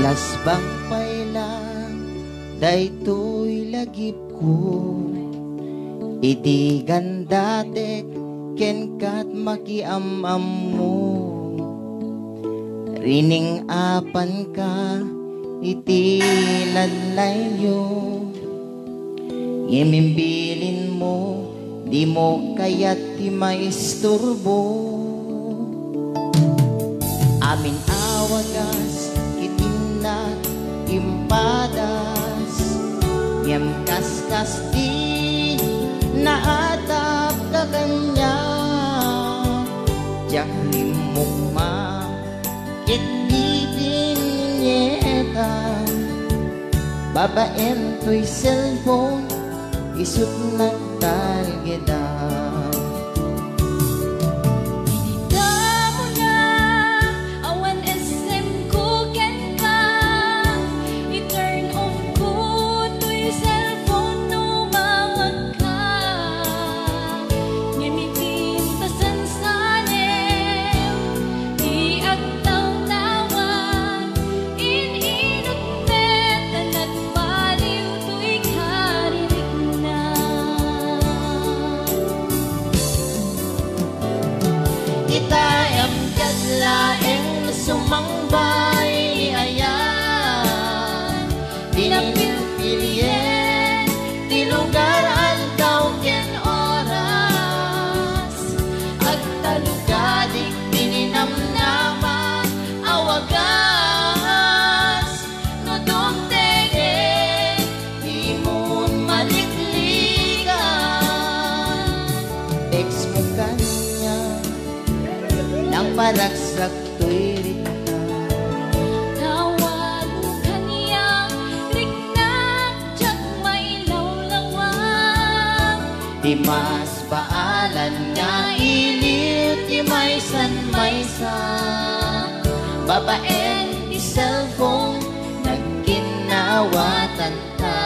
Lasbang pailang daytoy lagip ko, idi gandatek ken kat makiamam mo. Rining apan ka iti lalayo, ngimimbilin mo di mo kayat ti maisturbo. Amin awagas itinat impadas, ngem kaskas di naatap ka kanya. Jak limukma itibin nieta, babaen to'y cellphone isut nagtalgeda. Laeng sumangbay ayan, pinapilpilyen di lugar aldaw ken oras, agtalugadik dininamnaman awagas, no dumtege di mon malikligan. Ex mo kanya nang paragsak to'y rikna, tawag mo kaniyang riknak tsak may lawlawang. di mas paalan nga iliw ti maysan-maysa, babaen di cellphone nagkinawatan ta.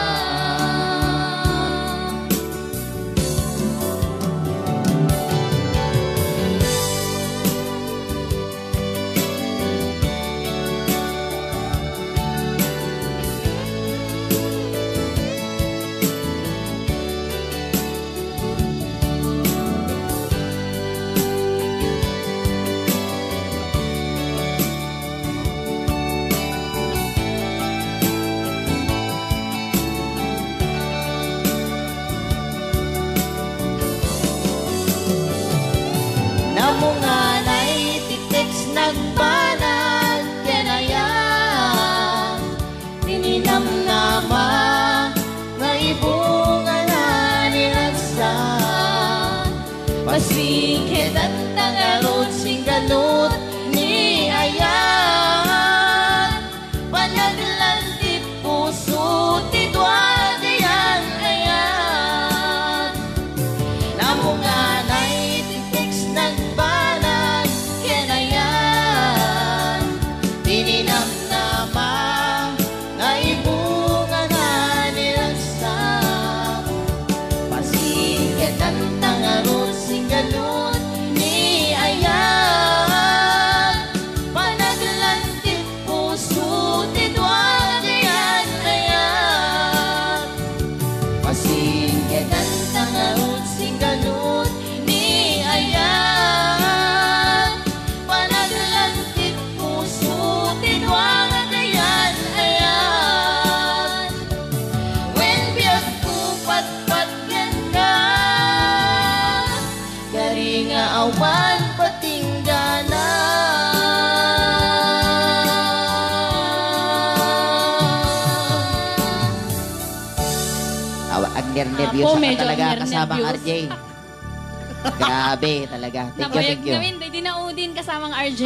Namo nga na'y tik-tiks nagbanag kenayan, tininamnama nga ibunga na nilagsan, pasikit at tangarot singgalot ni ayan, panaglantit puso ti duwadian ayan. Namo nga na'y tik-tiks nagbanag kenayan, tininamnama nga ibunga na nilagsak, pasikit ang tangarot singgalot ni ayan, panaglantit puso ti duwadian ayan, pasikit ang tangarot singgalot ni ayan, panaglantit puso ti duwadian ayan. When biyag ko pat-pat yan ka, gari nga awan patinggana. Agner-nervyos Ako, ka medyo talaga agner-nervyos. kasamang RJ. Grabe talaga. Thank you, thank you. Gawin, di na udin kasamang RJ.